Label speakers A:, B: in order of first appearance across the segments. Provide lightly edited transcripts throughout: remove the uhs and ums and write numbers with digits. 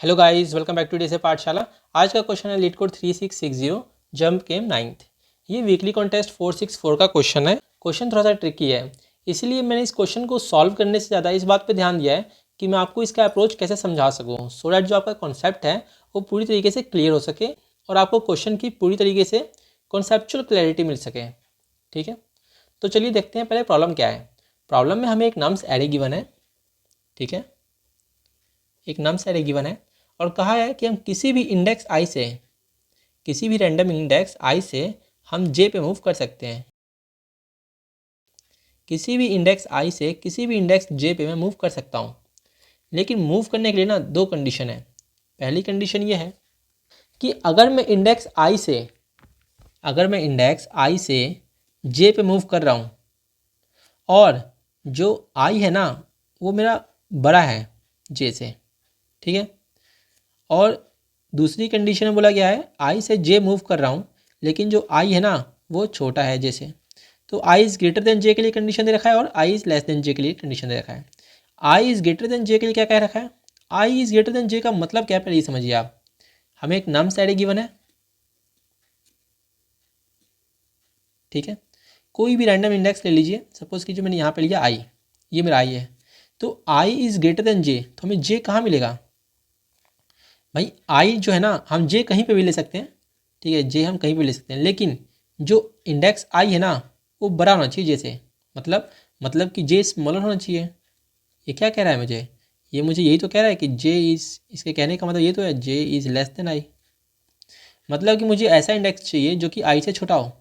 A: Hello guys, welcome back to day से पाठशाला। आज का क्वेश्चन है लीड कोड 3660 जंप केम 9th। ये वीकली कॉन्टेस्ट 464 का क्वेश्चन है। क्वेश्चन थोड़ा सा ट्रिकी है, इसलिए मैंने इस क्वेश्चन को सॉल्व करने से ज़्यादा इस बात पे ध्यान दिया है कि मैं आपको इसका अप्रोच कैसे समझा सकूँ, सो डैट जो आपका कॉन्सेप्ट है वो पूरी तरीके से क्लियर हो सके और आपको क्वेश्चन की पूरी तरीके से कॉन्सेप्चुअल क्लैरिटी मिल सके। ठीक है, तो चलिए देखते हैं पहले प्रॉब्लम क्या है। प्रॉब्लम में हमें एक नम्स एरे गिवन है। ठीक है, एक नम्स एरे गिवन है और कहा है कि हम किसी भी इंडेक्स आई से, किसी भी रैंडम इंडेक्स आई से हम जे पे मूव कर सकते हैं। किसी भी इंडेक्स आई से किसी भी इंडेक्स जे पे मैं मूव कर सकता हूँ, लेकिन मूव करने के लिए ना दो कंडीशन है। पहली कंडीशन ये है कि अगर मैं इंडेक्स आई से जे पे मूव कर रहा हूँ और जो आई है ना वो मेरा बड़ा है जे से, ठीक है, और दूसरी कंडीशन में बोला गया है आई से जे मूव कर रहा हूँ लेकिन जो आई है ना वो छोटा है जे से। तो आई इज़ ग्रेटर देन जे के लिए कंडीशन दे रखा है और आई इज़ लेस देन जे के लिए कंडीशन दे रखा है। आई इज़ ग्रेटर देन जे के लिए क्या कह रखा है? आई इज़ ग्रेटर देन जे का मतलब क्या है पहले ये समझिए आप। हमें एक नम्स एरे गिवन है, ठीक है, कोई भी रैंडम इंडेक्स ले लीजिए। सपोज कीजिए मैंने यहाँ पे लिया आई, ये मेरा आई है, तो आई इज़ ग्रेटर देन जे, तो हमें जे कहाँ मिलेगा भाई? आई जो है ना हम जे कहीं पे भी ले सकते हैं, ठीक है, जे हम कहीं पे ले सकते हैं, लेकिन जो इंडेक्स आई है ना वो बड़ा होना चाहिए जे से। मतलब कि जे स्मॉलर होना चाहिए। ये क्या कह रहा है मुझे? ये मुझे यही तो कह रहा है कि जे इज़, इसके कहने का मतलब ये तो है J is less then I. मतलब कि मुझे ऐसा इंडेक्स चाहिए जो कि आई से छोटा हो।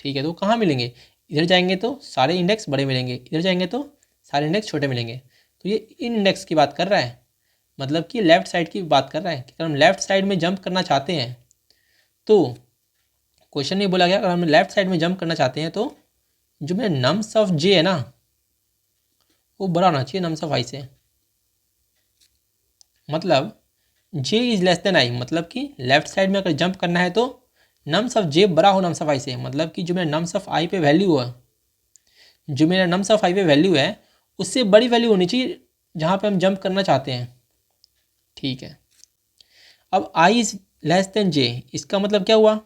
A: ठीक है, तो कहाँ मिलेंगे? इधर जाएंगे तो सारे इंडेक्स बड़े मिलेंगे, इधर जाएंगे तो सारे इंडेक्स छोटे मिलेंगे। तो ये इन इंडेक्स की बात कर रहा है, मतलब कि लेफ़्ट साइड की बात कर रहा है कि अगर हम लेफ़्ट साइड में जंप करना चाहते हैं तो क्वेश्चन में बोला गया अगर हम लेफ़्ट साइड में जंप करना चाहते हैं तो जो मेरा नम्स ऑफ जे है ना वो बड़ा होना चाहिए नम्स ऑफ आई से। मतलब जे इज़ लेस देन आई, मतलब कि लेफ़्ट साइड में अगर जंप करना है तो नम्स ऑफ जे बड़ा हो नम्स ऑफ आई से। मतलब कि जो मेरा नम्स ऑफ आई पे वैल्यू है, जो मेरा नम्स ऑफ आई पे वैल्यू है उससे बड़ी वैल्यू होनी चाहिए जहाँ पे हम जंप करना चाहते हैं। ठीक है, अब आई इज़ लेस देन जे, इसका मतलब क्या हुआ?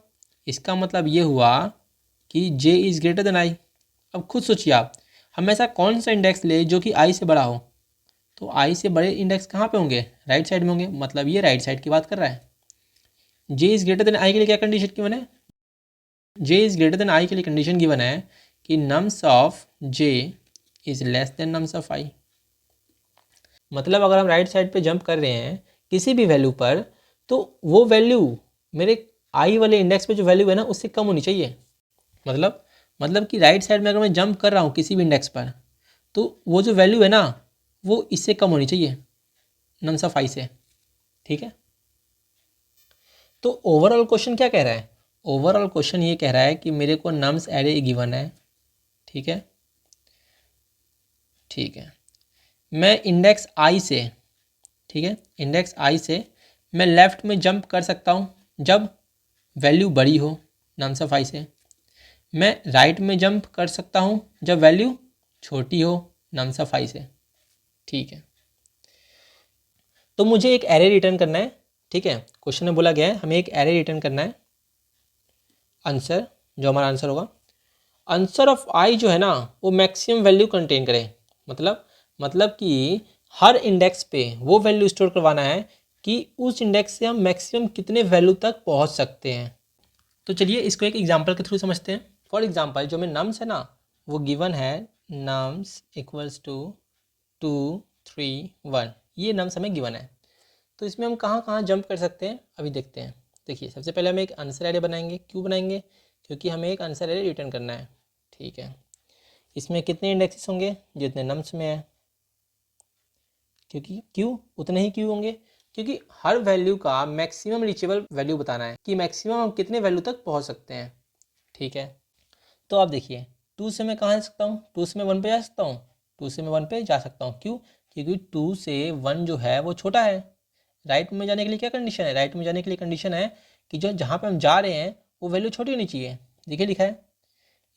A: इसका मतलब ये हुआ कि जे इज़ ग्रेटर देन आई। अब खुद सोचिए आप, हम ऐसा कौन सा इंडेक्स ले जो कि आई से बड़ा हो? तो आई से बड़े इंडेक्स कहाँ पे होंगे? राइट साइड में होंगे। मतलब ये राइट साइड की बात कर रहा है। J is greater than I के लिए क्या कंडीशन गिवन है? J is greater than I के लिए कंडीशन गिवन है कि nums of J is less than nums of I. मतलब अगर हम राइट साइड पे जंप कर रहे हैं किसी भी वैल्यू पर तो वो वैल्यू मेरे आई वाले इंडेक्स पे जो वैल्यू है ना उससे कम होनी चाहिए। मतलब कि राइट साइड में अगर मैं जंप कर रहा हूँ किसी भी इंडेक्स पर तो वो जो वैल्यू है ना वो इससे कम होनी चाहिए, नम्स ऑफ आई से। ठीक है, तो ओवरऑल क्वेश्चन क्या कह रहा है? ओवरऑल क्वेश्चन ये कह रहा है कि मेरे को नम्स एरे गिवन है, ठीक है, ठीक है, मैं इंडेक्स आई से, ठीक है, इंडेक्स आई से मैं लेफ़्ट में जंप कर सकता हूँ जब वैल्यू बड़ी हो नम्स ऑफ आई से। मैं राइट में जंप कर सकता हूँ जब वैल्यू छोटी हो नम्स ऑफ आई से। ठीक है, तो मुझे एक एरे रिटर्न करना है। ठीक है, क्वेश्चन में बोला गया है हमें एक एरे रिटर्न करना है। आंसर, जो हमारा आंसर होगा, आंसर ऑफ आई जो है ना वो मैक्सिमम वैल्यू कंटेन करे। मतलब कि हर इंडेक्स पे वो वैल्यू स्टोर करवाना है कि उस इंडेक्स से हम मैक्सिमम कितने वैल्यू तक पहुंच सकते हैं। तो चलिए इसको एक एग्जांपल के थ्रू समझते हैं। फॉर एग्जांपल जो में नम्स है ना वो गिवन है नम्स इक्वल्स टू 2 3 1, ये नम्स हमें गिवन है। तो इसमें हम कहाँ कहाँ जंप कर सकते हैं अभी देखते हैं। देखिए सबसे पहले हम एक आंसर एरे बनाएंगे। क्यों बनाएंगे? क्योंकि हमें एक आंसर एरे रिटर्न करना है। ठीक है, इसमें कितने इंडेक्सेस होंगे? जितने नम्स में है। क्योंकि क्यों उतने ही क्यों होंगे? क्योंकि हर वैल्यू का मैक्सिमम रीचेबल वैल्यू बताना है कि मैक्सिमम हम कितने वैल्यू तक पहुंच सकते हैं। ठीक है, तो आप देखिए 2 से मैं कहाँ जा सकता हूँ? 2 से मैं 1 पे जा सकता हूँ। 2 से मैं 1 पे जा सकता हूँ। क्यों? क्योंकि 2 से 1 जो है वो छोटा है। राइट में जाने के लिए क्या कंडीशन है? राइट में जाने के लिए कंडीशन है कि जो जहाँ पे हम जा रहे हैं वो वैल्यू छोटी होनी चाहिए। देखिए लिखा है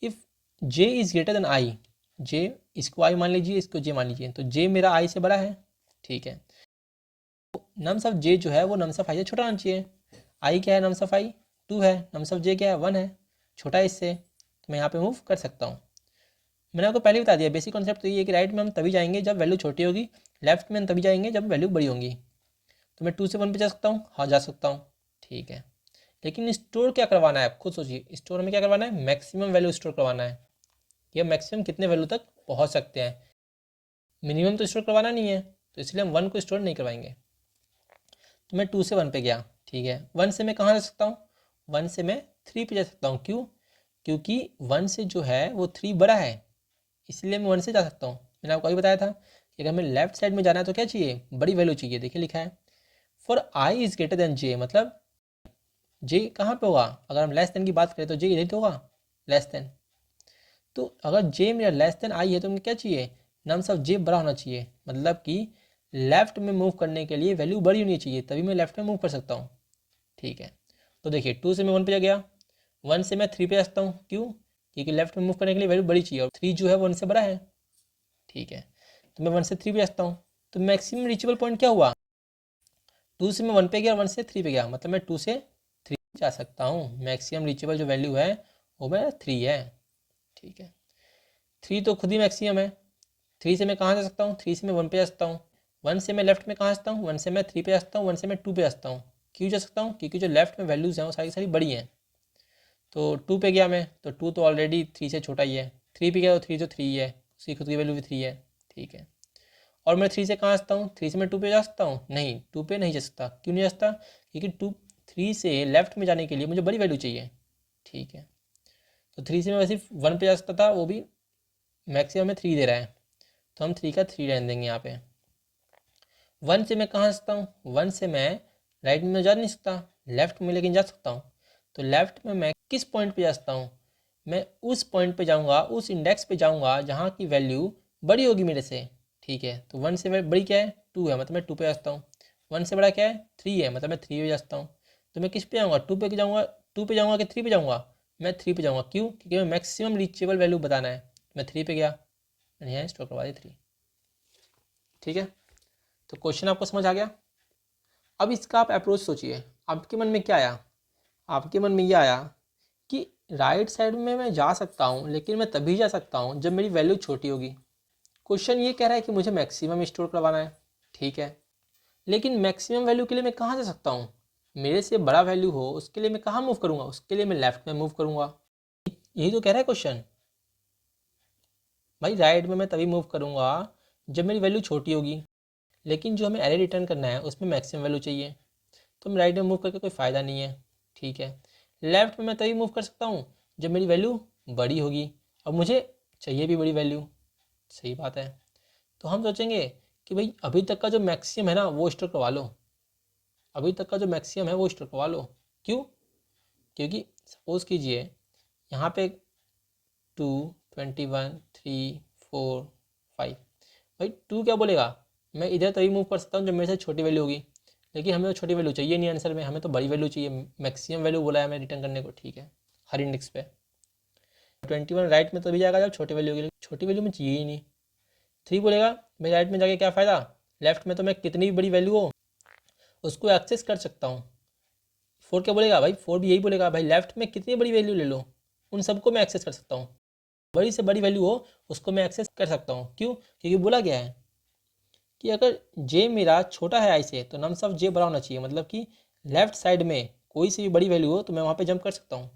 A: if J is greater than I, J इसको आई मान लीजिए, इसको जे मान लीजिए, तो जे मेरा आई से बड़ा है। ठीक है, नम्स ऑफ जे जो है वो नम्स ऑफ आई से छोटा होना चाहिए। आई क्या है, नम्स ऑफ आई 2 है, नम्स ऑफ जे क्या है 1 है, छोटा है इससे, तो मैं यहाँ पे मूव कर सकता हूँ। मैंने आपको पहले बता दिया बेसिक कॉन्सेप्ट तो ये है कि राइट में हम तभी जाएंगे जब वैल्यू छोटी होगी, लेफ्ट में हम तभी जाएंगे जब वैल्यू बड़ी होंगी। तो मैं 2 से 1 पे जा सकता हूँ, हाँ जा सकता हूँ, ठीक है। लेकिन स्टोर क्या करवाना है, आप खुद सोचिए, स्टोर में क्या करवाना है, मैक्सिमम वैल्यू स्टोर करवाना है। ये मैक्सिमम कितने वैल्यू तक पहुँच सकते हैं, मिनिमम तो स्टोर करवाना नहीं है, तो इसलिए हम 1 को स्टोर नहीं करवाएंगे। तो मैं 2 से 1 पे गया, ठीक है। 1 से मैं कहाँ जा सकता हूँ, 1 से मैं 3 पे जा सकता हूँ, क्यों, क्योंकि 1 से जो है वो 3 बड़ा है, इसलिए मैं 1 से जा सकता हूँ। मैंने आपको अभी बताया था कि अगर हमें लेफ्ट साइड में जाना है तो क्या चाहिए, बड़ी वैल्यू चाहिए। देखिए लिखा है for I is greater than J, मतलब जे कहाँ पे होगा, अगर हम लेस देन की बात करें तो जे इधर तो होगा, लेस देन। तो अगर जे मेरा लेस देन आई है तो मुझे क्या चाहिए, नम्स ऑफ जे बड़ा होना चाहिए, मतलब कि लेफ्ट में मूव करने के लिए वैल्यू बड़ी होनी चाहिए, तभी मैं लेफ्ट में मूव कर सकता हूँ, ठीक है। तो देखिए 2 से मैं 1 पे गया, 1 से मैं 3 पे आ सकता हूँ, क्यों, क्योंकि लेफ्ट में मूव करने के लिए वैल्यू बड़ी चाहिए और 3 जो है 1 से बड़ा है, ठीक है। तो मैं 1 से 3 पे आ सकता हूँ। तो मैक्सिमम रीचेबल पॉइंट क्या हुआ, 2 से मैं 1 पे गया, 1 से 3 पे गया, मतलब मैं 2 से 3 जा सकता हूँ। मैक्सिमम रीचेबल जो वैल्यू है वो मेरा 3 है, ठीक है। 3 तो खुद ही मैक्सिमम है। 3 से मैं कहाँ जा सकता हूँ, 3 से मैं 1 पे जा सकता हूँ। 1 से मैं लेफ्ट में कहाँ जा सकता हूँ, 1 से मैं 3 पे जा सकता हूँ, 1 से मैं 2 पे जा सकता हूँ। क्यों जा सकता हूँ, क्योंकि जो लेफ्ट में वैल्यूज़ हैं वो सारी सारी बड़ी हैं। तो 2 पे गया मैं, तो 2 तो ऑलरेडी 3 से छोटा ही है। 3 पे गया तो 3 तो 3 ही है, उसकी खुद की वैल्यू भी 3 है, ठीक है। और मैं 3 से कहाँ आ सकता हूँ, 3 से मैं 2 पे जा सकता हूँ, नहीं 2 पे नहीं जा सकता। क्यों नहीं जा सकता, क्योंकि 3 से लेफ्ट में जाने के लिए मुझे बड़ी वैल्यू चाहिए, ठीक है। तो 3 से मैं सिर्फ 1 पे जा सकता था, वो भी मैक्सिमम में 3 दे रहा है, तो हम 3 का 3 रहने देंगे यहाँ पे। 1 से मैं कहाँ जा सकता हूँ, 1 से मैं राइट में जा नहीं सकता, लेफ्ट में लेकिन जा सकता हूँ। तो लेफ्ट में मैं किस पॉइंट पे जा सकता हूँ, मैं उस पॉइंट पे जाऊँगा, उस इंडेक्स पे जाऊँगा जहाँ की वैल्यू बड़ी होगी मेरे से, ठीक है। तो 1 से बड़ी क्या है, 2 है, मतलब मैं 2 पे जा सकता हूँ। 1 से बड़ा क्या है, 3 है, मतलब मैं 3 पे जा सकता हूँ। तो मैं किस पे जाऊँगा, 2 पे जाऊँगा, 2 पे जाऊँगा कि 3 पे जाऊँगा, मैं 3 पे जाऊँगा। क्यों, क्योंकि मैं मैक्सिमम रीचेबल वैल्यू बताना है। मैं 3 पे गया, मैंने यहाँ स्टोर करवा दी 3, ठीक है। तो क्वेश्चन आपको समझ आ गया। अब इसका आप अप्रोच सोचिए, आपके मन में क्या आया, आपके मन में ये आया कि राइट साइड में मैं जा सकता हूँ, लेकिन मैं तभी जा सकता हूँ जब मेरी वैल्यू छोटी होगी। क्वेश्चन ये कह रहा है कि मुझे मैक्सिमम स्टोर करवाना है, ठीक है। लेकिन मैक्सिमम वैल्यू के लिए मैं कहाँ जा सकता हूँ, मेरे से बड़ा वैल्यू हो उसके लिए मैं कहाँ मूव करूँगा, उसके लिए मैं लेफ्ट में मूव करूँगा। यही तो कह रहा है क्वेश्चन, भाई राइट में मैं तभी मूव करूँगा जब मेरी वैल्यू छोटी होगी, लेकिन जो हमें एरे रिटर्न करना है उसमें मैक्सिमम वैल्यू चाहिए, तो मैं राइट में मूव करके कोई फ़ायदा नहीं है, ठीक है। लेफ्ट में मैं तभी मूव कर सकता हूँ जब मेरी वैल्यू बड़ी होगी, अब मुझे चाहिए भी बड़ी वैल्यू, सही बात है। तो हम सोचेंगे कि भाई अभी तक का जो मैक्सिमम है ना वो स्टोर करवा लो, अभी तक का जो मैक्सिमम है वो स्टोर करवा लो। क्यों, क्योंकि सपोज़ कीजिए यहाँ पे 2, 21, 3, 4, 5, भाई 2 क्या बोलेगा, मैं इधर तभी मूव कर सकता हूँ जब मेरे से छोटी वैल्यू होगी, लेकिन हमें तो छोटी वैल्यू चाहिए नहीं आंसर में, हमें तो बड़ी वैल्यू चाहिए, मैक्सिमम वैल्यू बोला है हमें रिटर्न करने को, ठीक है, हर इंडेक्स पे। 21 राइट में तभी जाएगा जब छोटी वैल्यू होगी, लेकिन छोटी वैल्यू में चाहिए ही नहीं। 3 बोलेगा भाई राइट में जाके क्या फ़ायदा, लेफ्ट में तो मैं कितनी भी बड़ी वैल्यू हो उसको एक्सेस कर सकता हूँ। 4 क्या बोलेगा, भाई 4 भी यही बोलेगा, भाई लेफ्ट में कितनी बड़ी वैल्यू ले लो उन सबको मैं एक्सेस कर सकता हूँ, बड़ी से बड़ी वैल्यू हो उसको मैं एक्सेस कर सकता हूँ। क्यों, क्योंकि बोला गया है कि अगर जे मेरा छोटा है आई से तो नम्स ऑफ जे बड़ा होना चाहिए, मतलब कि लेफ्ट साइड में कोई सी भी बड़ी वैल्यू हो तो मैं वहाँ पे जंप कर सकता हूँ,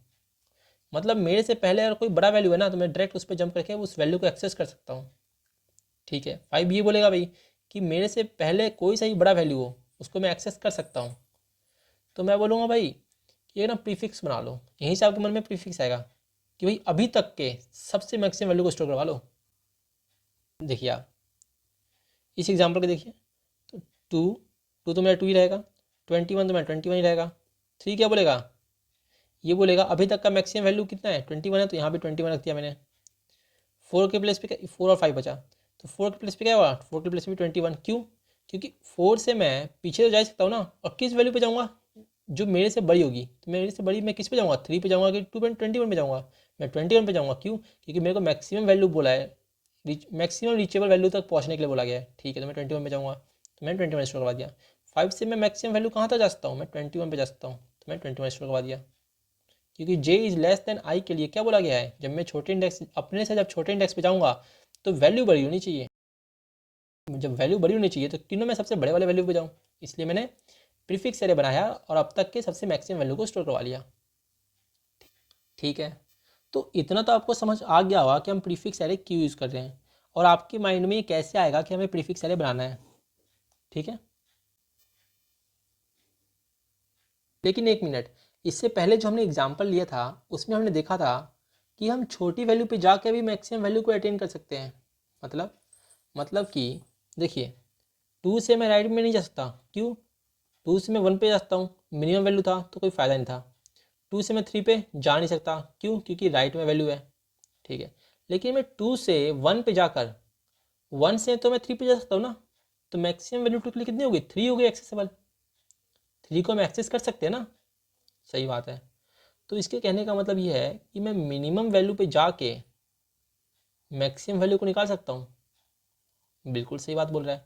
A: मतलब मेरे से पहले अगर कोई बड़ा वैल्यू है ना तो मैं डायरेक्ट उस पर जंप करके उस वैल्यू को एक्सेस कर सकता हूँ, ठीक है। 5 ये बोलेगा भाई कि मेरे से पहले कोई सा ही बड़ा वैल्यू हो उसको मैं एक्सेस कर सकता हूँ। तो मैं बोलूँगा भाई कि ये ना प्रीफिक्स बना लो, यहीं से आपके मन में प्रीफिक्स आएगा कि भाई अभी तक के सबसे मैक्सिमम वैल्यू को स्टोर करवा लो। देखिए आप इस एग्जाम्पल को देखिए, तो 2 तो मेरा 2 ही रहेगा, 21 तो मेरा 21 ही रहेगा। 3 क्या बोलेगा, ये बोलेगा अभी तक का मैक्सिमम वैल्यू कितना है 21 है, तो यहाँ भी 21 रख दिया मैंने। 4 के प्लेस पे क्या, 4 और 5 बचा, तो 4 के प्लेस पे क्या हुआ, 4 के प्लेस पे 21। क्यों, क्योंकि 4 से मैं पीछे तो जा ही सकता हूँ ना, और किस वैल्यू पे जाऊँगा जो मेरे से बड़ी होगी, तो मेरे से बड़ी मैं किस पे जाऊँगा, 3 पे जाऊँगा कि 21 पे जाऊँगा, मैं 21 पे जाऊँगा। क्यों, क्योंकि मेरे को मैक्सिमम वैल्यू बोला है, मैक्सिमम रीचेबल वैल्यू तक पहुँचने के लिए बोला गया है, ठीक है। तो मैं 21 पे जाऊँगा, तो मैंने 21 स्टोर करवा दिया। 5 से मैं मैक्सिमम वैल्यू कहाँ तक जा सकता हूँ, मैं 21 पे जा सकता हूँ, तो मैं 21 स्टोर करवा दिया। क्योंकि j is less then i के लिए क्या बोला गया है, जब मैं छोटे इंडेक्स अपने से जब छोटे इंडेक्स पे जाऊँगा तो वैल्यू बड़ी होनी चाहिए। जब वैल्यू बड़ी होनी चाहिए तो तीनों में सबसे बड़े वाले वैल्यू पे जाऊँ, इसलिए मैंने प्रीफिक्स एरे बनाया और अब तक के सबसे मैक्सिमम वैल्यू को स्टोर करवा लिया। ठीक है, तो इतना तो आपको समझ आ गया होगा कि हम प्रीफिक्स एरे क्यों यूज़ कर रहे हैं और आपके माइंड में ये कैसे आएगा कि हमें प्रीफिक्स एरे बनाना है। ठीक है, लेकिन एक मिनट, इससे पहले जो हमने एग्जाम्पल लिया था उसमें हमने देखा था कि हम छोटी वैल्यू पे जाके भी मैक्सिमम वैल्यू को अटेन कर सकते हैं। मतलब कि देखिए, 2 से मैं राइट में नहीं जा सकता, क्यों? 2 से मैं 1 पे जा सकता हूँ, मिनिमम वैल्यू था तो कोई फ़ायदा नहीं था। 2 से मैं 3 पे जा नहीं सकता, क्यों? क्योंकि राइट में वैल्यू है। ठीक है, लेकिन मैं 2 से 1 पे जाकर 1 से तो मैं 3 पे जा सकता हूँ ना, तो मैक्सिमम वैल्यू टोटली कितनी हो गई? 3 हो गई एक्सेसिबल। 3 को हम एक्सेस कर सकते हैं ना, सही बात है। तो इसके कहने का मतलब ये है कि मैं मिनिमम वैल्यू पे जाके मैक्सिमम वैल्यू को निकाल सकता हूँ। बिल्कुल सही बात बोल रहा है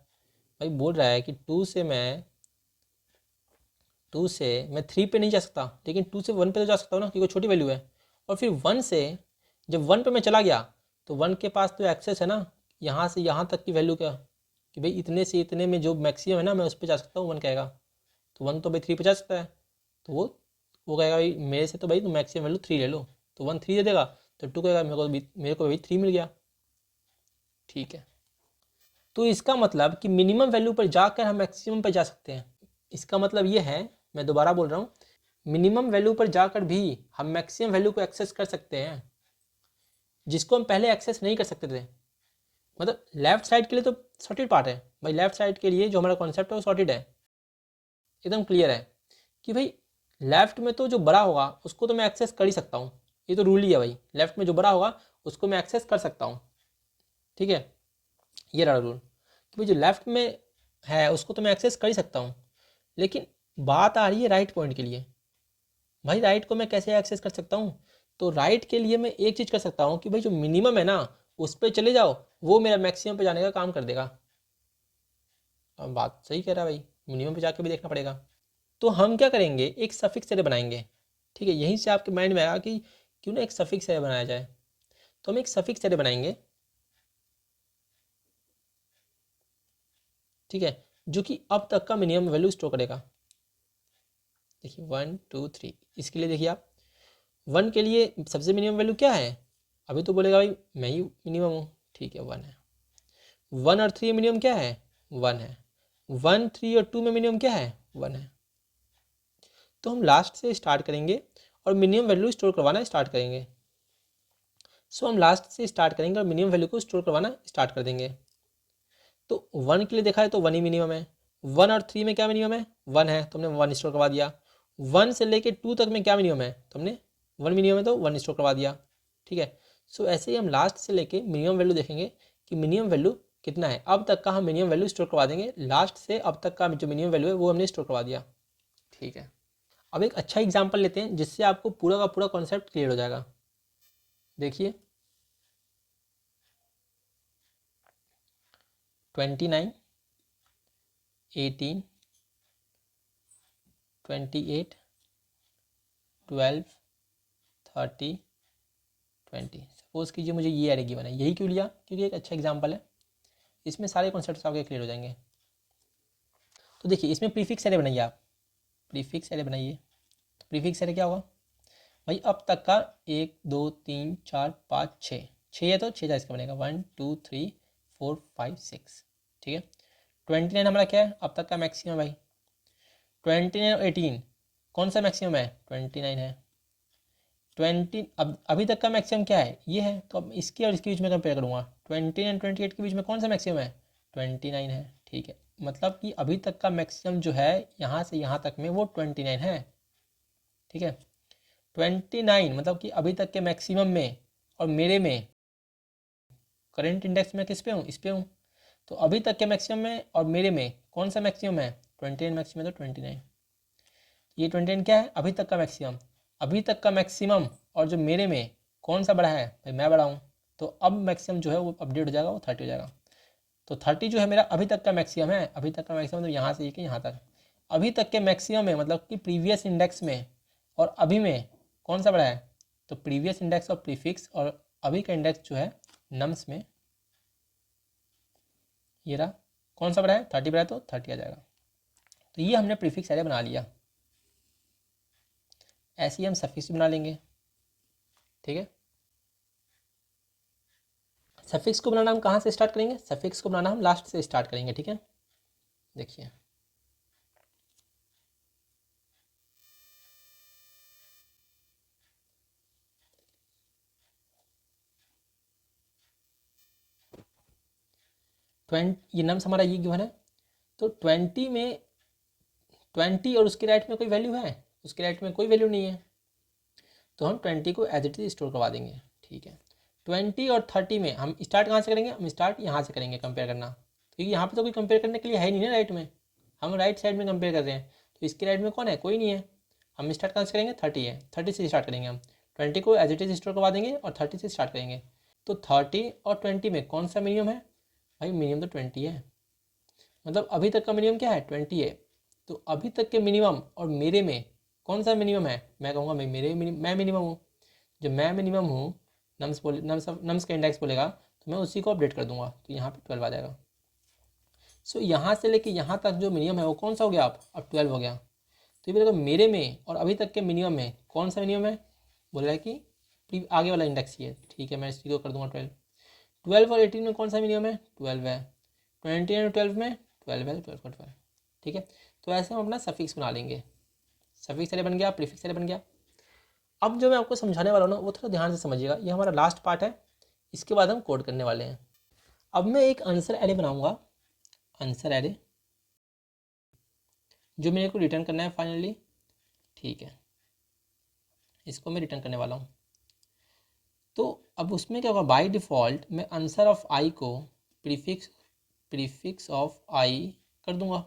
A: भाई, बोल रहा है कि 2 से मैं 3 पे नहीं जा सकता, लेकिन 2 से 1 पे तो जा सकता हूँ ना, क्योंकि छोटी वैल्यू है। और फिर 1 से जब 1 पे मैं चला गया तो 1 के पास तो एक्सेस है ना यहाँ से यहाँ तक की वैल्यू का, कि भाई इतने से इतने में जो मैक्सिमम है ना मैं उस पर जा सकता हूँ। 1 कहेगा तो 1 तो भाई 3 पे जा सकता है, तो वो कहेगा भाई मेरे से तो भाई तुम मैक्सिमम वैल्यू 3 ले लो, तो 1 3 दे देगा, तो 2 कहेगा मेरे को भाई 3 मिल गया। ठीक है, तो इसका मतलब कि मिनिमम वैल्यू पर जाकर हम मैक्सिमम पर जा सकते हैं। इसका मतलब ये है, मैं दोबारा बोल रहा हूँ, मिनिमम वैल्यू पर जाकर भी हम मैक्सिमम वैल्यू को एक्सेस कर सकते हैं, जिसको हम पहले एक्सेस नहीं कर सकते थे। मतलब लेफ्ट साइड के लिए तो सॉर्टेड पार्ट है भाई, लेफ्ट साइड के लिए जो हमारा कॉन्सेप्ट है वो सॉर्टेड है, एकदम क्लियर है कि भाई लेफ्ट में तो जो बड़ा होगा उसको तो मैं एक्सेस कर ही सकता हूँ, ये तो रूल ही है भाई, लेफ्ट में जो बड़ा होगा उसको मैं एक्सेस कर सकता हूँ। ठीक है, ये रहा रूल कि भाई जो लेफ्ट में है उसको तो मैं एक्सेस कर ही सकता हूँ। लेकिन बात आ रही है राइट पॉइंट के लिए, भाई राइट को मैं कैसे एक्सेस कर सकता हूँ? तो राइट के लिए मैं एक चीज़ कर सकता हूँ कि भाई जो मिनिमम है ना उस पर चले जाओ, वो मेरा मैक्सिमम पे जाने का काम कर देगा। अब बात सही कह रहा है भाई, मिनिमम पे जाके भी देखना पड़ेगा। तो हम क्या करेंगे, एक सफिक्स एरे बनाएंगे। ठीक है, यहीं से आपके माइंड में आया कि क्यों ना एक सफिक्स एरे बनाया जाए। तो हम एक सफिक्स एरे बनाएंगे, ठीक है, जो कि अब तक का मिनिमम वैल्यू स्टोर करेगा। देखिए 1 2 3, इसके लिए देखिए आप 1 के लिए सबसे मिनिमम वैल्यू क्या है? अभी तो बोलेगा भाई मैं ही मिनिमम हूँ, ठीक है 1 है। 1 और 3 मिनिमम क्या है? 1 है। 1 3 और 2 में मिनिमम क्या है? 1 है। तो हम लास्ट से स्टार्ट करेंगे और मिनिमम वैल्यू स्टोर करवाना स्टार्ट करेंगे। सो हम लास्ट से स्टार्ट करेंगे और मिनिमम वैल्यू को स्टोर करवाना स्टार्ट कर देंगे। तो 1 के लिए देखा है तो 1 ही मिनिमम है। 1 और 3 में क्या मिनिमम है? 1 है, तो हमने 1 स्टोर करवा दिया। 1 से लेके 2 तक में क्या मिनिमम है? तो हमने 1 मिनिमम है तो 1 स्टोर करवा दिया। ठीक है, सो ऐसे ही हम लास्ट से लेके मिनिमम वैल्यू देखेंगे कि मिनिमम वैल्यू कितना है। अब तक का हम मिनिमम वैल्यू स्टोर करवा देंगे, लास्ट से अब तक का जो मिनिमम वैल्यू है वो हमने स्टोर करवा दिया। ठीक है, अब एक अच्छा एग्जाम्पल लेते हैं जिससे आपको पूरा का पूरा कॉन्सेप्ट क्लियर हो जाएगा। देखिए 29 18 28 12 30 20। सपोज कीजिए मुझे ये एरे गिवन है, यही क्यों लिया? क्योंकि एक अच्छा एग्जाम्पल है, इसमें सारे कॉन्सेप्ट्स आपके क्लियर हो जाएंगे। तो देखिए इसमें प्रीफिक्स एरे बनाइए आप, प्रीफिक्स एरे बनाइए। तो प्रीफिक्स एरे क्या होगा भाई? अब तक का 1 2 3 4 5 6, 6 है तो 6 इसका बनेगा 1 2 3 4 5 6। ठीक है, 29 हमारा क्या है? अब तक का मैक्सिमम भाई। 29 और 18 कौन सा मैक्सिमम है? 29 है। 20 अब अभी तक का मैक्सिमम क्या है? ये है, तो अब इसके और इसके बीच में कंपेयर करूँगा। 20 एंड 28 के बीच में कौन सा मैक्सिमम है? 29 है। ठीक है, मतलब कि अभी तक का मैक्सिमम जो है यहाँ से यहाँ तक में वो 29 है। ठीक है, 29 मतलब कि अभी तक के मैक्सिमम में और मेरे में करंट इंडेक्स में किस पे हूँ? इस पे हूँ। तो अभी तक के मैक्सिमम में और मेरे में कौन सा मैक्सिमम है? 29 मैक्सिमम है, तो 29। ये 29 क्या है? अभी तक का मैक्सिमम। अभी तक का मैक्सिमम और जो मेरे में कौन सा बड़ा है? भाई मैं बड़ा हूँ, तो अब मैक्सिमम जो है वो अपडेट हो जाएगा, वो 30 हो जाएगा। तो 30 जो है मेरा अभी तक का मैक्सिमम है, अभी तक का मैक्सिमम तो यहाँ से लेके यहाँ तक। अभी तक के मैक्सिमम में मतलब कि प्रीवियस इंडेक्स में और अभी में कौन सा बड़ा है, तो प्रीवियस इंडेक्स और प्रीफिक्स और अभी का इंडेक्स जो है नम्स में ये रहा, कौन सा बड़ा है, 30 बड़ा है तो 30 आ जाएगा। तो ये हमने प्रीफिक्स एरे बना लिया। ऐसे ही हम सफिक्स बना लेंगे। ठीक है, सफिक्स को बनाना हम कहाँ से स्टार्ट करेंगे, सफिक्स को बनाना हम लास्ट से स्टार्ट करेंगे। ठीक है, देखिए 20 ये नम्स हमारा ये गिवन है, तो 20 में 20 और उसके राइट में कोई वैल्यू है, उसके राइट में कोई वैल्यू नहीं है, तो हम 20 को एज इट इज स्टोर करवा देंगे। ठीक है, 20 और 30 में हम स्टार्ट कहाँ से करेंगे, हम स्टार्ट यहाँ से करेंगे कंपेयर करना, क्योंकि यहाँ पे तो कोई कंपेयर करने के लिए है ही नहीं ना राइट में, हम राइट साइड में कंपेयर कर रहे हैं, तो इसके राइट में कौन है, कोई नहीं है। हम स्टार्ट कहाँ से करेंगे, 30 है, 30 से स्टार्ट करेंगे हम, 20 को एज इट इज स्टोर करवा देंगे और 30 से स्टार्ट करेंगे। तो 30 और 20 में कौन सा मिनिमम है, भाई मिनिमम तो 20 है, मतलब अभी तक का मिनिमम क्या है, 20 है। तो अभी तक के मिनिमम और मेरे में कौन सा मिनिमम है, मैं कहूँगा मैं मिनिमम हूँ। जब मैं मिनिमम हूँ, नम्स का इंडेक्स बोलेगा तो मैं उसी को अपडेट कर दूंगा, तो यहाँ पे 12 आ जाएगा। सो यहाँ से लेके यहाँ तक जो मिनिमम है वो कौन सा हो गया, अब 12 हो गया। तो ये बोलेगा मेरे में और अभी तक के मिनिमम में कौन सा मिनिमम है, बोल रहा है कि आगे वाला इंडेक्स ही है। ठीक है, मैं इसी को कर दूंगा 12। 12 और 18 में कौन सा मिनिमम है, 12 है। 20 और 12 में 12 है, 12 और 12। ठीक है, तो ऐसे हम अपना सफिक्स बना लेंगे। सफिक्स अरे बन गया, प्रीफिक्स अरे बन गया। अब जो मैं आपको समझाने वाला हूँ ना वो थोड़ा ध्यान से समझिएगा, ये हमारा लास्ट पार्ट है, इसके बाद हम कोड करने वाले हैं। अब मैं एक आंसर एरे बनाऊंगा, आंसर एरे जो मेरे को रिटर्न करना है फाइनली। ठीक है, इसको मैं रिटर्न करने वाला हूँ। तो अब उसमें क्या होगा, बाय डिफ़ॉल्ट मैं आंसर ऑफ आई को प्रीफिक्स ऑफ आई कर दूंगा।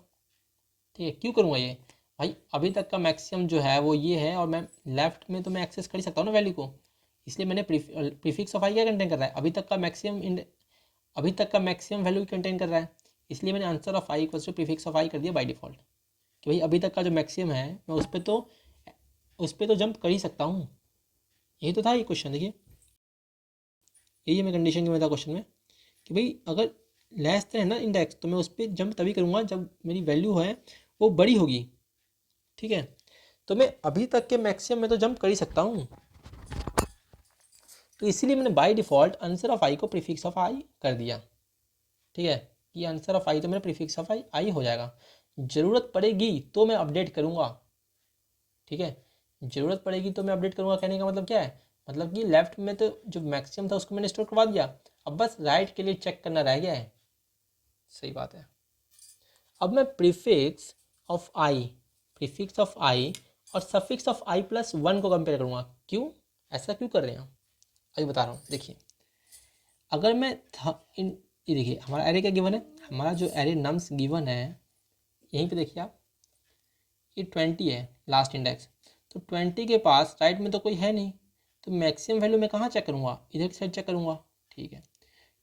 A: ठीक है, क्यों करूँगा ये, भाई अभी तक का मैक्सिमम जो है वो ये है और मैं लेफ्ट में तो मैं एक्सेस कर ही सकता हूँ ना वैल्यू को, इसलिए मैंने प्रीफिक्स ऑफ आई क्या कंटेन कर रहा है, अभी तक का मैक्सिमम वैल्यू कंटेन कर रहा है, इसलिए मैंने answer of I equals to prefix of I कर दिया बाय डिफ़ॉल्ट, कि भाई अभी तक का जो मैक्सिमम है मैं उस पर तो जंप कर ही सकता हूँ। यही तो था ये क्वेश्चन, देखिए यही मैं कंडीशन की में था क्वेश्चन में, कि भाई अगर लेस देन है ना इंडेक्स तो मैं उस पर जंप तभी करूँगा जब मेरी वैल्यू है वो बड़ी होगी। ठीक है, तो मैं अभी तक के मैक्सिमम में तो जंप कर ही सकता हूँ, तो इसीलिए मैंने बाय डिफ़ॉल्ट आंसर ऑफ आई को प्रीफिक्स ऑफ आई कर दिया। ठीक है, ये आंसर ऑफ आई तो मेरा प्रीफिक्स ऑफ आई हो जाएगा, ज़रूरत पड़ेगी तो मैं अपडेट करूँगा। ठीक है, ज़रूरत पड़ेगी तो मैं अपडेट करूँगा, कहने का मतलब क्या है, मतलब कि लेफ्ट में तो जो मैक्सिमम था उसको मैंने स्टोर करवा दिया, अब बस राइट के लिए चेक करना रह गया है। सही बात है। अब मैं प्रीफिक्स ऑफ आई और सफिक्स ऑफ आई प्लस 1 को कंपेयर करूँगा। क्यों, ऐसा क्यों कर रहे हैं, अभी बता रहा हूँ। देखिए अगर मैं ये देखिए हमारा एरे क्या गिवन है, हमारा जो एरे नम्स गिवन है यहीं पे देखिए आप, ये 20 है लास्ट इंडेक्स, तो 20 के पास राइट में तो कोई है नहीं, तो मैक्सिमम वैल्यू मैं कहाँ चेक करूँगा, इधर की साइड चेक करूँगा। ठीक है,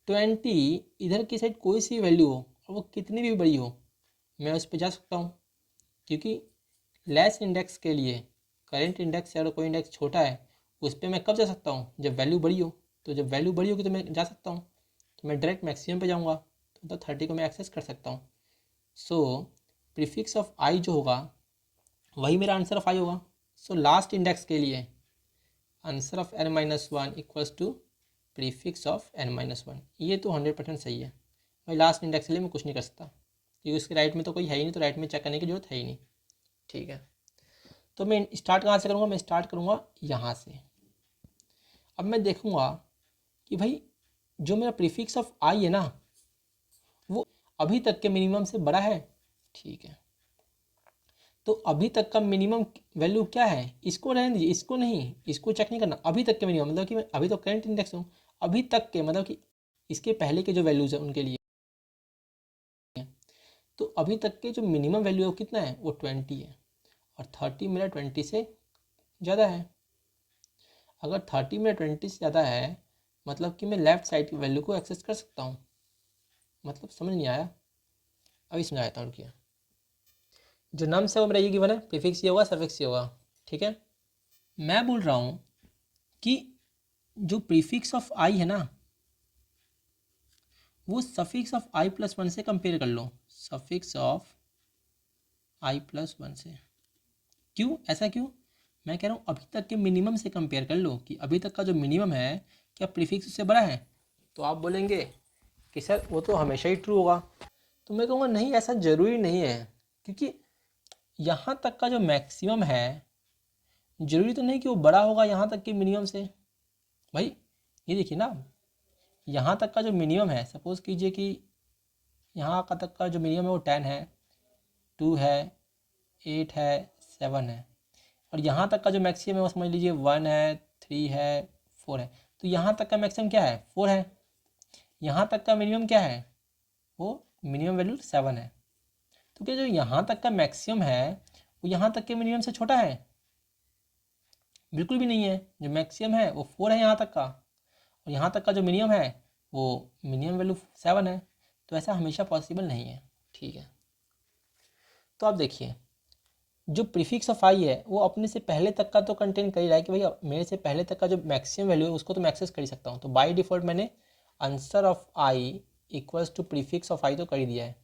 A: 20 इधर की साइड कोई सी वैल्यू हो और वो कितनी भी बड़ी हो मैं उस पर जा सकता हूँ, क्योंकि लेस इंडेक्स के लिए करेंट इंडेक्स से अगर कोई इंडेक्स छोटा है उस पर मैं कब जा सकता हूँ, जब वैल्यू बड़ी हो, तो जब वैल्यू बड़ी होगी तो मैं जा सकता हूँ, तो मैं डायरेक्ट मैक्सिमम पे जाऊँगा, तो 30 को मैं एक्सेस कर सकता हूँ। सो प्रीफिक्स ऑफ आई जो होगा वही मेरा आंसर ऑफ आई होगा। सो लास्ट इंडेक्स के लिए answer of n-1 equals to prefix of n-1, ये तो 100% सही है भाई। लास्ट इंडेक्स के लिए मैं कुछ नहीं कर सकता क्योंकि उसके राइट में तो कोई है ही नहीं, तो राइट में चेक करने की जरूरत है ही नहीं। ठीक है, तो मैं स्टार्ट कहाँ से करूँगा, मैं स्टार्ट करूँगा यहाँ से। अब मैं देखूँगा कि भाई जो मेरा प्रीफिक्स ऑफ आई है ना वो अभी तक के मिनिमम से बड़ा है। ठीक है, तो अभी तक का मिनिमम वैल्यू क्या है, इसको रहने दीजिए, इसको नहीं, इसको चेक नहीं करना। अभी तक के मिनिमम मतलब कि मैं अभी तो करंट इंडेक्स हूँ, अभी तक के मतलब कि इसके पहले के जो वैल्यूज़ हैं उनके लिए, तो अभी तक के जो मिनिमम वैल्यू है वो कितना है, वो 20 है और 30 मेरा 20 से ज़्यादा है। अगर 30 मेरा 20 से ज़्यादा है मतलब कि मैं लेफ़्ट साइड की वैल्यू को एक्सेस कर सकता हूँ। मतलब समझ नहीं आया, अभी समझाता हूँ। रुकिए, जो नम्स है वो मेरा ये गिवन है, प्रीफिक्स ये होगा, सफिक्स ये होगा, ठीक है। मैं बोल रहा हूँ कि जो प्रीफिक्स ऑफ आई है ना वो suffix of I plus one से कंपेयर कर लो, suffix of I plus one से। क्यों, ऐसा क्यों? मैं कह रहा हूँ अभी तक के मिनिमम से कंपेयर कर लो कि अभी तक का जो मिनिमम है क्या प्रीफिक्स उससे बड़ा है। तो आप बोलेंगे कि सर वो तो हमेशा ही ट्रू होगा। तो मैं कहूँगा नहीं, ऐसा ज़रूरी नहीं है, क्योंकि यहाँ तक का जो मैक्सिमम है ज़रूरी तो नहीं कि वो बड़ा होगा यहाँ तक के मिनिमम से। भाई ये देखिए ना, यहाँ तक का जो मिनिमम है, सपोज़ कीजिए कि यहाँ का तक का जो मिनिमम है वो 10 है, 2 है, 8 है, 7 है, और यहाँ तक का जो मैक्सिमम है वो समझ लीजिए 1 है, 3 है, 4 है। तो यहाँ तक का मैक्सिमम क्या है? 4 है। यहाँ तक का मिनिमम क्या है? वो मिनिमम वैल्यू 7 है। तो क्या जो यहाँ तक का मैक्सिमम है वो यहाँ तक के मिनिमम से छोटा है? बिल्कुल भी नहीं है। जो मैक्सिमम है वो 4 है यहाँ तक का, और यहाँ तक का जो मिनिमम है वो मिनिमम वैल्यू 7 है। तो ऐसा हमेशा पॉसिबल नहीं है, ठीक है। तो आप देखिए जो प्रीफिक्स ऑफ आई है वो अपने से पहले तक का तो कंटेन कर ही रहा है कि भाई मेरे से पहले तक का जो मैक्सिमम वैल्यू है उसको तो मैं एक्सेस कर ही सकता हूँ। तो बाय डिफ़ॉल्ट मैंने answer of I equals to prefix of I तो कर ही दिया है,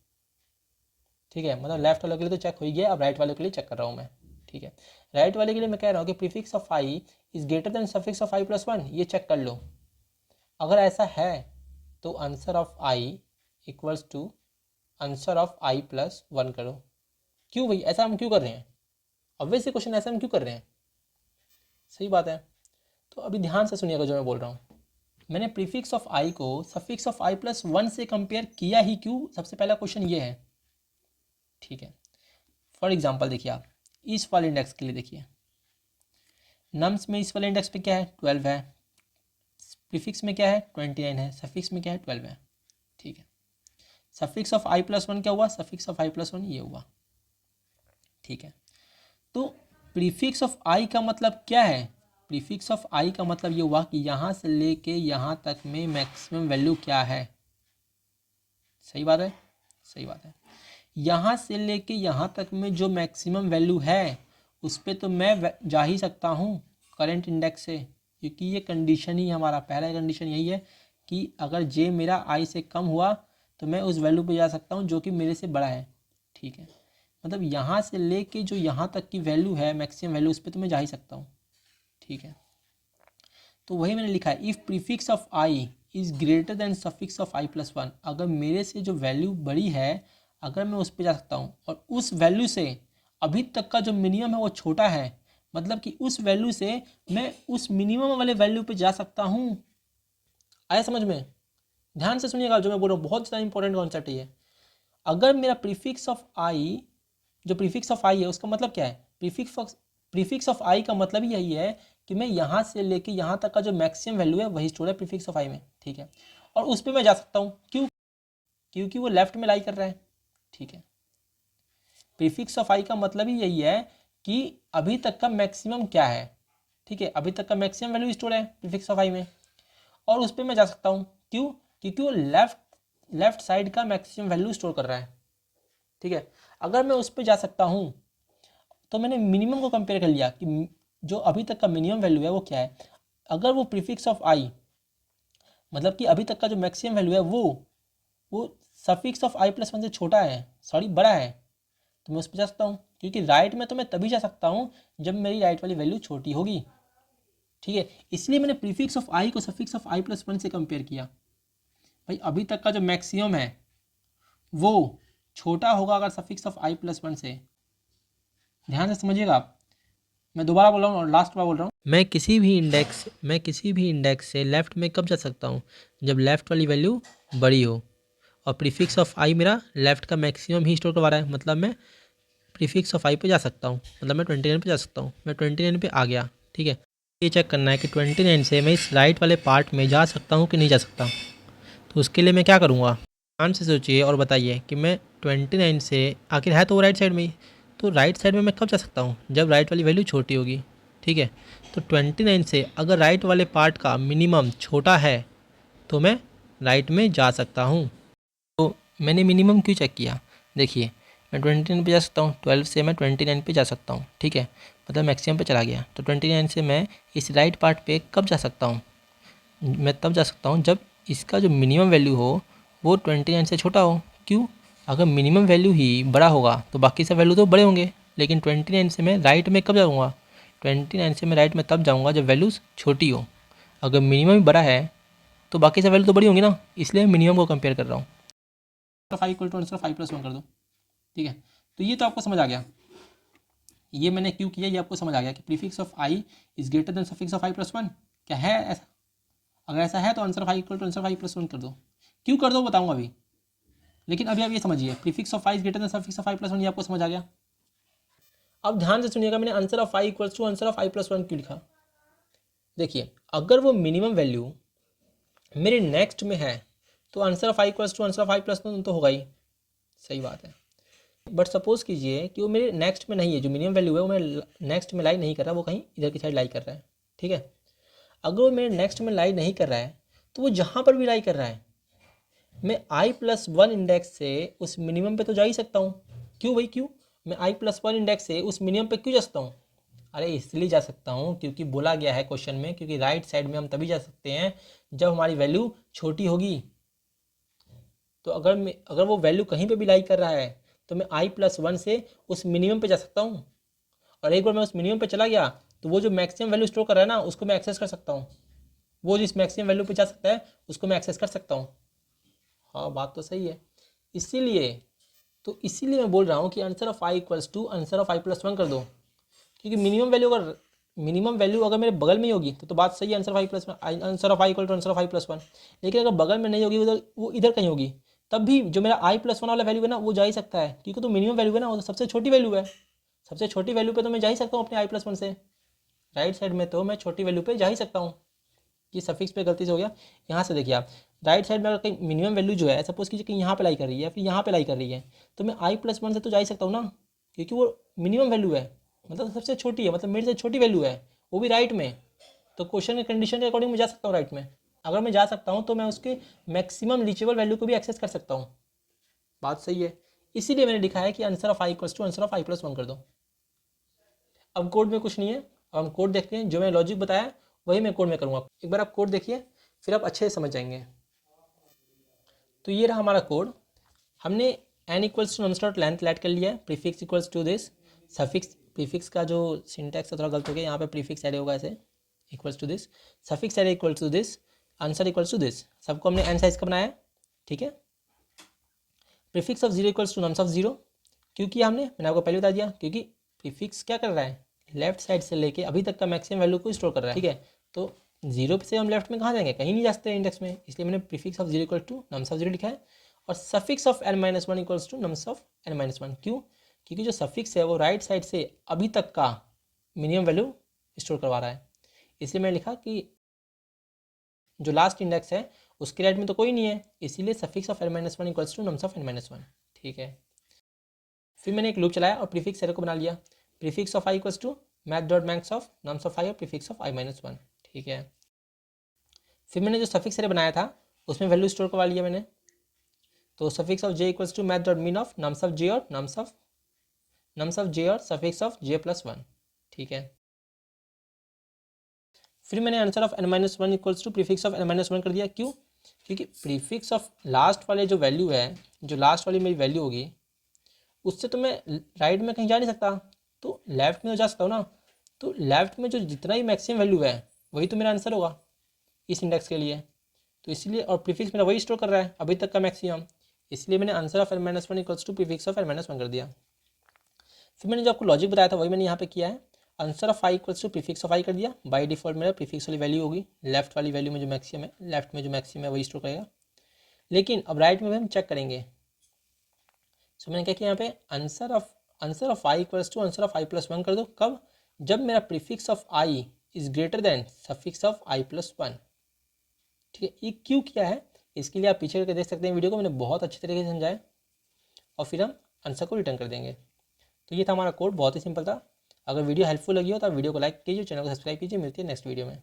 A: ठीक है। मतलब लेफ्ट वाले के लिए तो चेक हो ही गया, अब राइट वाले के लिए चेक कर रहा हूँ मैं, ठीक है। राइट वाले के लिए मैं कह रहा हूँ कि prefix of i is greater than suffix of I plus one, ये चेक कर लो। अगर ऐसा है तो answer of I equals to answer of I plus one करो। क्यों भाई, ऐसा हम क्यों कर रहे हैं? ऑब्वियस क्वेश्चन, ऐसा हम क्यों कर रहे हैं? सही बात है। तो अभी ध्यान से सुनिएगा जो मैं बोल रहा हूँ। मैंने प्रीफिक्स ऑफ आई को suffix of I plus one से कंपेयर किया ही क्यों, सबसे पहला क्वेश्चन ये है, ठीक है। फॉर एग्जाम्पल देखिए आप इस वाले इंडेक्स के लिए देखिए, नम्स में इस वाले इंडेक्स पे क्या है? 12 है, प्रीफिक्स में क्या है? 29 है, सफिक्स में क्या है? 12 है, ठीक है। Suffix of I plus one क्या हुआ? Suffix of I plus one ये हुआ, ठीक है। तो प्रीफिक्स ऑफ आई का मतलब क्या है? प्रीफिक्स ऑफ आई का मतलब ये हुआ कि यहाँ से लेके यहाँ तक में मैक्सिमम वैल्यू क्या है। सही बात है, सही बात है। यहाँ से लेके यहाँ तक में जो मैक्सिमम वैल्यू है उस पर तो मैं जा ही सकता हूँ करंट इंडेक्स से, क्योंकि ये कंडीशन ही हमारा पहला कंडीशन यही है कि अगर जे मेरा आई से कम हुआ तो मैं उस वैल्यू पे जा सकता हूँ जो कि मेरे से बड़ा है, ठीक है। मतलब यहाँ से लेके जो यहाँ तक की वैल्यू है मैक्सिमम वैल्यू उस पर तो मैं जा ही सकता हूँ, ठीक है। तो वही मैंने लिखा है, if prefix of I is greater than suffix of I plus one, अगर मेरे से जो वैल्यू बड़ी है अगर मैं उस पर जा सकता हूँ और उस वैल्यू से अभी तक का जो मिनिमम है वो छोटा है, मतलब कि उस वैल्यू से मैं उस मिनिमम वाले वैल्यू पे जा सकता हूँ। आया समझ में? ध्यान से सुनिएगा जो मैं बोल रहा हूँ, बहुत ज़्यादा इंपॉर्टेंट कॉन्सेप्ट है ये। अगर मेरा प्रीफिक्स ऑफ आई, जो प्रीफिक्स ऑफ आई है उसका मतलब क्या है? प्रीफिक्स ऑफ आई का मतलब ही यही है कि मैं यहाँ से लेके यहाँ तक का जो मैक्सिमम वैल्यू है वही स्टोर है प्रीफिक्स ऑफ आई में, ठीक है। और उस पर मैं जा सकता हूँ, क्यों? क्योंकि वो लेफ्ट में लाई कर रहा है, ठीक है। प्रीफिक्स ऑफ आई का मतलब ही यही है कि अभी तक का मैक्सिमम क्या है, ठीक है। अभी तक का मैक्सिमम वैल्यू स्टोर है प्रीफिक्स ऑफ आई में और उस पर मैं जा सकता हूँ, क्यों? क्योंकि वो लेफ्ट साइड का मैक्सिमम वैल्यू स्टोर कर रहा है, ठीक है। अगर मैं उस पर जा सकता हूँ तो मैंने मिनिमम को कंपेयर कर लिया कि जो अभी तक का मिनिमम वैल्यू है वो क्या है। अगर वो प्रीफिक्स ऑफ आई मतलब कि अभी तक का जो मैक्सिमम वैल्यू है वो suffix of I plus one से छोटा है, सॉरी बड़ा है, तो मैं उस पर जा सकता हूँ। क्योंकि राइट में तो मैं तभी जा सकता हूँ जब मेरी राइट वाली वैल्यू छोटी होगी, ठीक है। इसलिए मैंने प्रीफिक्स ऑफ आई को suffix of I plus one से कंपेयर किया। भाई अभी तक का जो मैक्सिमम है वो छोटा होगा अगर suffix of I plus one से। ध्यान से समझिएगा आप, मैं दोबारा बोल रहा हूँ और लास्ट बार बोल रहा हूँ, मैं किसी भी इंडेक्स से लेफ़्ट में कब जा सकता हूँ? जब लेफ़्ट वाली वैल्यू बड़ी हो। और प्रीफिक्स ऑफ आई मेरा लेफ़्ट का मैक्सिमम ही स्टोर करवा रहा है, मतलब मैं प्रीफिक्स ऑफ आई पे जा सकता हूँ, मतलब मैं 29 पे जा सकता हूँ। मैं 29 पे आ गया, ठीक है। ये चेक करना है कि 29 से मैं इस राइट वाले पार्ट में जा सकता हूँ कि नहीं जा सकता। तो उसके लिए मैं क्या करूँगा? ध्यान से सोचिए और बताइए कि मैं 29 से आखिर है तो वो राइट साइड में ही, तो राइट साइड में मैं कब जा सकता हूँ? जब राइट वाली वैल्यू छोटी होगी, ठीक है। तो 29 से अगर राइट वाले पार्ट का मिनिमम छोटा है तो मैं राइट में जा सकता हूँ। तो मैंने मिनिमम क्यों चेक किया? देखिए मैं 29 पे जा सकता हूँ, 12 से मैं 29 पे जा सकता हूँ, ठीक है, मतलब मैक्सिमम पे चला गया। तो 29 से मैं इस राइट पार्ट पे कब जा सकता हूँ, मैं तब जा सकता हूँ जब इसका जो मिनिमम वैल्यू हो वो 29 से छोटा हो। क्यों? अगर मिनिमम वैल्यू ही बड़ा होगा तो बाकी सब वैल्यू तो बड़े होंगे, लेकिन 29 से मैं राइट में कब जाऊँगा, 29 से मैं राइट में तब जाऊँगा जब वैल्यूज़ छोटी हो। अगर मिनिमम ही बड़ा है तो बाकी सब वैल्यू तो बड़ी होंगी ना, इसलिए मैं मिनिमम को कंपेयर कर रहा हूँ। फाइव इक्वल टू आंसर 5+1 कर दो, ठीक है। तो ये तो आपको समझ आ गया, ये मैंने क्यों किया ये आपको समझ आ गया कि prefix of i is greater than suffix of i+1। क्या है ऐसा? अगर ऐसा है तो आंसर 5 इक्वल टू आंसर 5+1 कर दो। क्यों कर दो बताऊंगा अभी, लेकिन अभी आप ये समझिए prefix of i is greater than suffix of i+1, ये आपको समझ आ गया। अब ध्यान से सुनिएगा, मैंने answer of I equals to answer of i+1 क्यों लिखा। देखिए, अगर वो मिनिमम वैल्यू मेरे नेक्स्ट में है तो answer of I equals to answer of i+1 तो होगा ही, सही बात है। बट सपोज कीजिए कि वो मेरे नेक्स्ट में नहीं है, जो मिनिमम वैल्यू है वो मेरे नेक्स्ट में लाई नहीं कर रहा, वो कहीं इधर की साइड लाई कर रहा है, ठीक है। अगर वो मेरे नेक्स्ट में लाई नहीं कर रहा है तो वो जहाँ पर भी लाई कर रहा है मैं i+1 इंडेक्स से उस मिनिमम पे तो जा ही सकता हूँ। क्यों भाई क्यों? मैं i+1 इंडेक्स से उस मिनिमम पे क्यों जा सकता हूँ? अरे इसलिए जा सकता हूँ क्योंकि बोला गया है क्वेश्चन में, क्योंकि राइट साइड में हम तभी जा सकते हैं जब हमारी वैल्यू छोटी होगी। तो अगर वो वैल्यू कहीं पे भी लाई कर रहा है तो मैं i+1 से उस मिनिमम पे जा सकता हूँ, और एक बार मैं उस मिनिमम पे चला गया तो वो जो मैक्सिमम वैल्यू स्टोर कर रहा है ना उसको मैं एक्सेस कर सकता हूँ। वो जिस मैक्सिमम वैल्यू पे जा सकता है उसको मैं एक्सेस कर सकता हूँ। हाँ बात तो सही है। इसीलिए मैं बोल रहा हूँ कि answer of I equals to answer of i+1 कर दो, क्योंकि मिनिमम वैल्यू अगर मेरे बगल में ही होगी तो बात सही है, answer of i equal to answer of i+1। लेकिन अगर बगल में नहीं होगी, वो इधर कहीं होगी, तब भी जो मेरा i+1 वाला वैल्यू है ना वो जा ही सकता है, क्योंकि तो मिनिमम वैल्यू है ना, वो सबसे छोटी वैल्यू है। सबसे छोटी वैल्यू पे तो मैं जा ही सकता हूँ अपने i+1 से, राइट साइड में तो मैं छोटी वैल्यू पे जा ही सकता हूँ। ये सफिक्स पे गलती से हो गया। यहाँ से देखिए आप, राइट साइड में अगर कहीं मिनिमम वैल्यू जो है सपोज कीजिए कि यहाँ पे लाई कर रही है, फिर यहाँ पे लाई कर रही है, तो मैं i+1 से तो जा ही सकता हूँ ना, क्योंकि वो मिनिमम वैल्यू है, मतलब सबसे छोटी है, मतलब मेरे से छोटी वैल्यू है, वो भी राइट में। तो क्वेश्चन के कंडीशन के अकॉर्डिंग मैं जा सकता हूँ राइट में। अगर मैं जा सकता हूँ तो मैं उसके मैक्सिमम रीचेबल वैल्यू को भी एक्सेस कर सकता हूँ। बात सही है, इसीलिए मैंने लिखा है कि answer of I equals to answer of i+1 कर दो। अब कोड में कुछ नहीं है, अब हम कोड देखते हैं। जो मैं लॉजिक बताया वही मैं कोड में करूँगा। एक बार आप कोड देखिए, फिर आप अच्छे से समझ जाएंगे। तो ये रहा हमारा कोड। हमने n equals to nums length add कर लिया है, prefix equals to this suffix. Prefix का जो सिंटैक्स है थोड़ा गलत हो गया, यहाँ पे प्रीफिक्स ऐड होगा ऐसे, equals to this suffix add equals to this answer equals to this. सबको हमने n साइज का बनाया है, ठीक है। Prefix of 0 equals to nums of 0 क्यों किया हमने, मैंने आपको पहले बता दिया, क्योंकि प्रीफिक्स क्या कर रहा है, लेफ्ट साइड से लेके अभी तक का मैक्सिमम वैल्यू को स्टोर कर रहा है, ठीक है। तो 0 से हम लेफ्ट में कहाँ जाएंगे, कहीं नहीं जा सकते इंडेक्स में, इसलिए मैंने prefix of 0 equal to nums of 0 लिखा है। और suffix of n-1 equals to nums of n-1। क्यों? क्योंकि जो सफिक्स है वो राइट साइड से अभी तक का मिनिमम वैल्यू स्टोर करवा रहा है, इसलिए मैंने लिखा कि जो लास्ट इंडेक्स है उसके राइट में तो कोई नहीं है, इसीलिए suffix of n-1 equals to nums of n-1, ठीक है। फिर मैंने एक लूप चलाया और प्रीफिक्स एरे को बना लिया। Prefix of I equals to math dot max of nums of I और प्रीफिक्स ऑफ i-1, ठीक है। फिर मैंने जो सफिक्स एरे बनाया था उसमें वैल्यू स्टोर करवा लिया मैंने। तो suffix of j equals to math dot min of nums of j और नम्स ऑफ j और सफिक्स ऑफ j+1, ठीक है। फिर मैंने answer of n-1 equals to prefix of n-1 कर दिया। क्यों? क्योंकि प्रीफिक्स ऑफ लास्ट वाले जो वैल्यू है, जो लास्ट वाली मेरी वैल्यू होगी उससे तो मैं राइट में कहीं जा नहीं सकता, तो लेफ्ट में तो जा सकता हूँ ना। तो लेफ्ट में जो जितना ही मैक्सिमम वैल्यू है वही तो मेरा आंसर होगा इस इंडेक्स के लिए। तो इसलिए, और प्रीफिक्स मेरा वही स्टोर कर रहा है अभी तक का मैक्सिमम, इसलिए मैंने answer of n-1 equals to prefix of n-1 कर दिया। फिर मैंने जो आपको लॉजिक बताया था वही मैंने यहाँ पे किया है। Answer of I equals to prefix of I कर दिया। बाय डिफॉल्ट मेरा प्रीफिक्स वाली वैल्यू होगी, लेफ्ट वाली वैल्यू में जो मैक्सिमम है, लेफ्ट में जो मैक्सिमम है वही स्टोर करेगा। लेकिन अब राइट में भी हम चेक करेंगे। सो मैंने क्या किया यहाँ पे, answer of I equals to answer of i+1 कर दो। कब? जब मेरा prefix of i is greater than suffix of i+1, ठीक है। ये क्यों किया है इसके लिए आप पीछे करके देख सकते हैं वीडियो को, मैंने बहुत अच्छे तरीके से समझाया। और फिर हम आंसर को रिटर्न कर देंगे। तो ये था हमारा कोड, बहुत ही सिंपल था। अगर वीडियो हेल्पफुल लगी हो तो आप वीडियो को लाइक कीजिए, चैनल को सब्सक्राइब कीजिए। मिलती है नेक्स्ट वीडियो में।